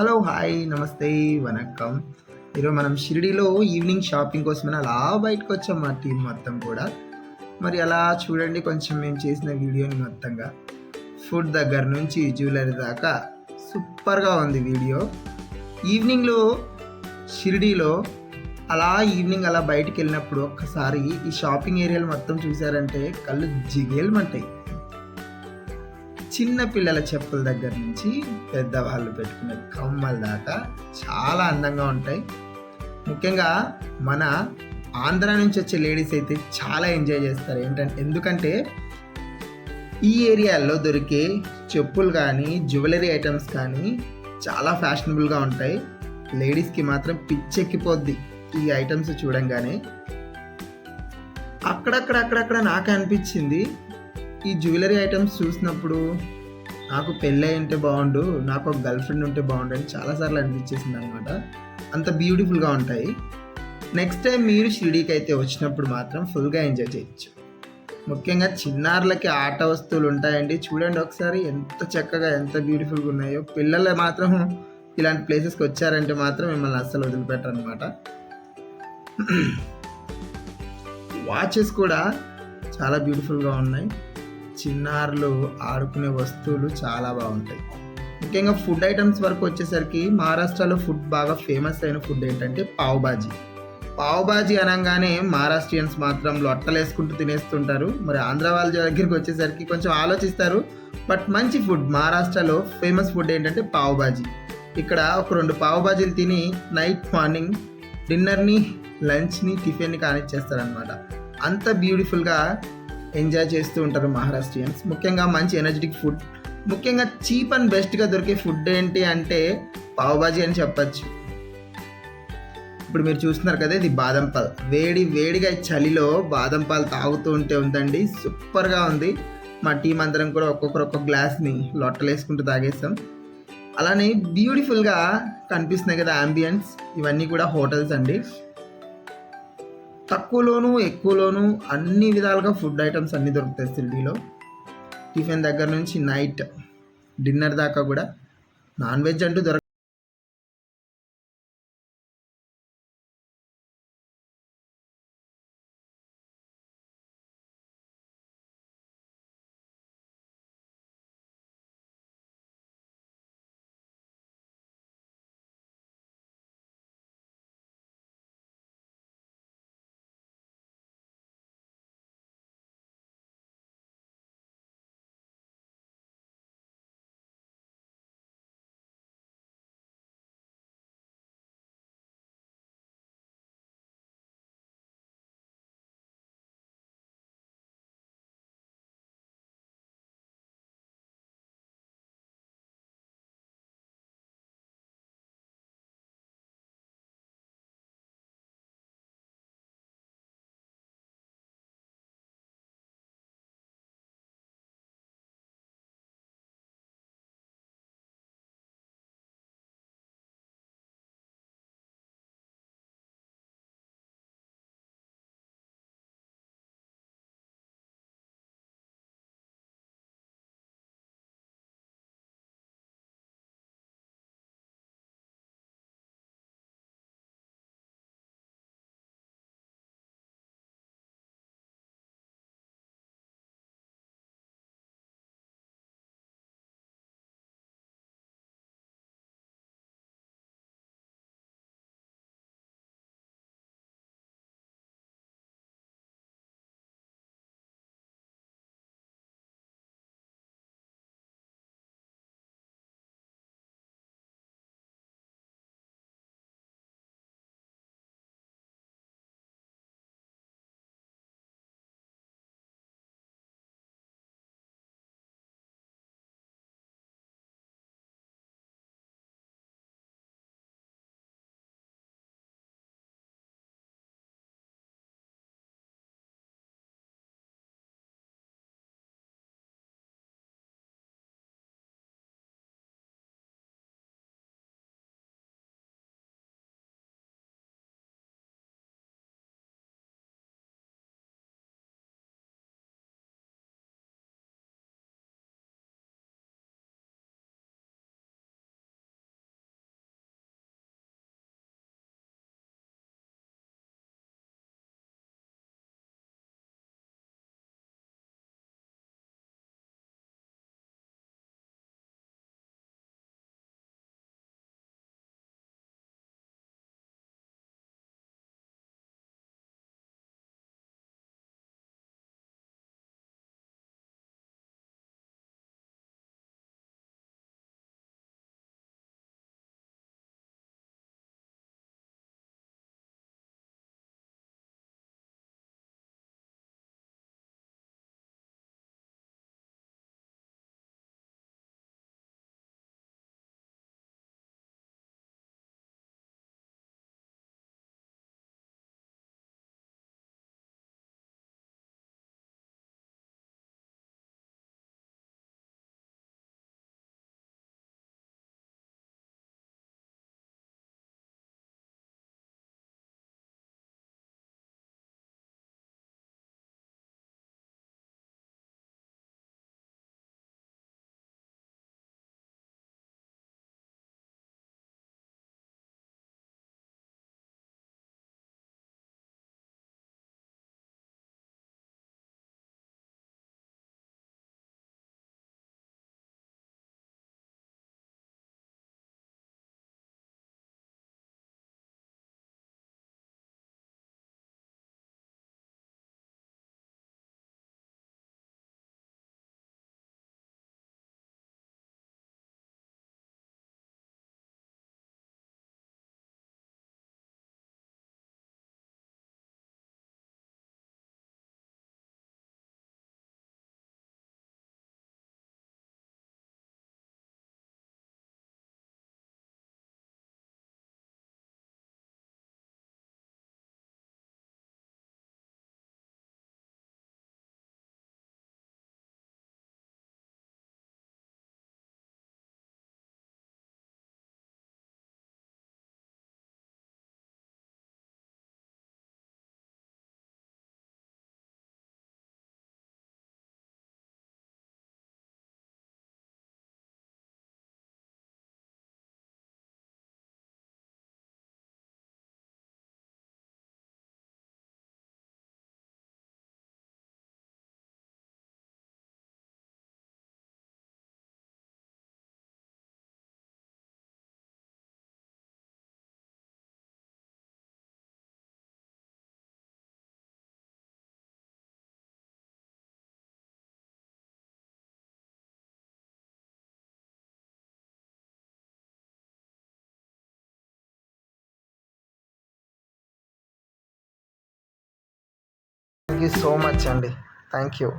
Hello, hi, నమస్తే, వనక్కం. ఈరోజు మనం షిరిడీలో ఈవినింగ్ షాపింగ్ కోసమని అలా బయటకొచ్చాం మా టీం మొత్తం కూడా. మరి అలా చూడండి కొంచెం మేము చేసిన వీడియోని మొత్తంగా. ఫుడ్ దగ్గర నుంచి జ్యువెలరీ దాకా సూపర్‌గా ఉంది వీడియో. ఈవినింగ్‌లో షిరిడీలో ఈవినింగ్ అలా బయటికెళ్ళినప్పుడు ఒక్కసారి ఈ షాపింగ్ ఏరియాలు మొత్తం చూసారంటే కళ్ళు జిగేల్మంటాయి. చిన్న పిల్లల చెప్పుల దగ్గర నుంచి పెద్దవాళ్ళు పెట్టుకునే కమ్మల దాకా చాలా అందంగా ఉంటాయి. ముఖ్యంగా మన ఆంధ్ర నుంచి వచ్చే లేడీస్ అయితే చాలా ఎంజాయ్ చేస్తారు. ఎందుకంటే ఈ ఏరియాల్లో దొరికే చెప్పులు కానీ జ్యువెలరీ ఐటమ్స్ కానీ చాలా ఫ్యాషనబుల్గా ఉంటాయి. లేడీస్కి మాత్రం పిచ్చెక్కిపోద్ది ఈ ఐటమ్స్ చూడంగానే. అక్కడక్కడ నాకు అనిపించింది, ఈ జ్యువెలరీ ఐటమ్స్ చూసినప్పుడు నాకు పెళ్ళై ఉంటే బాగుండు, నాకు ఒక గర్ల్ ఫ్రెండ్ ఉంటే బాగుండు అని చాలాసార్లు అనిపించేసింది అనమాట. అంత బ్యూటిఫుల్గా ఉంటాయి. నెక్స్ట్ టైం మీరు షిరిడీకి అయితే వచ్చినప్పుడు మాత్రం ఫుల్గా ఎంజాయ్ చేయొచ్చు. ముఖ్యంగా చిన్నారులకి ఆట వస్తువులు ఉంటాయండి. చూడండి ఒకసారి ఎంత చక్కగా ఎంత బ్యూటిఫుల్గా ఉన్నాయో. పిల్లలు మాత్రం ఇలాంటి ప్లేసెస్కి వచ్చారంటే మాత్రం మిమ్మల్ని అస్సలు వదిలిపెట్టరు అనమాట. వాచెస్ కూడా చాలా బ్యూటిఫుల్గా ఉన్నాయి. చిన్నారులు ఆడుకునే వస్తువులు చాలా బాగుంటాయి. ముఖ్యంగా ఫుడ్ ఐటమ్స్ వరకు వచ్చేసరికి మహారాష్ట్రలో ఫుడ్ బాగా ఫేమస్ అయిన ఫుడ్ ఏంటంటే పావుబాజీ. పావుబాజీ అనగానే మహారాష్ట్రియన్స్ మాత్రం లొట్టలేసుకుంటూ తినేస్తుంటారు. మరి ఆంధ్ర వాళ్ళ దగ్గరికి వచ్చేసరికి కొంచెం ఆలోచిస్తారు. బట్ మంచి ఫుడ్, మహారాష్ట్రలో ఫేమస్ ఫుడ్ ఏంటంటే పావుబాజీ. ఇక్కడ ఒక 2 పావుబాజీలు తిని నైట్ మార్నింగ్ డిన్నర్ని, లంచ్ని, టిఫిన్ని కానిచ్చేస్తారనమాట. అంత బ్యూటిఫుల్గా ఎంజాయ్ చేస్తూ ఉంటారు మహారాష్ట్రియన్స్. ముఖ్యంగా మంచి ఎనర్జెటిక్ ఫుడ్, ముఖ్యంగా చీప్ అండ్ బెస్ట్గా దొరికే ఫుడ్ ఏంటి అంటే పావుబాజీ అని చెప్పచ్చు. ఇప్పుడు మీరు చూస్తున్నారు కదా, ఇది బాదం పాల్. వేడిగా చలిలో బాదం పాలు తాగుతూ ఉంటే ఉందండి, సూపర్గా ఉంది. మా టీం అందరం కూడా ఒక్కొక్కరు ఒక్కొక్క గ్లాస్ని లొట్టలేసుకుంటూ తాగేస్తాం. అలానే బ్యూటిఫుల్గా కనిపిస్తున్నాయి కదా అంబియన్స్. ఇవన్నీ కూడా హోటల్స్ అండి. తక్కువలోను ఎక్కువలోను అన్ని విధాలుగా ఫుడ్ ఐటమ్స్ అన్నీ దొరుకుతాయి షిరిడీలో. టిఫిన్ దగ్గర నుంచి నైట్ డిన్నర్ దాకా కూడా. నాన్ వెజ్ అంటూ దొరక సో మచ్ అండి. Thank you.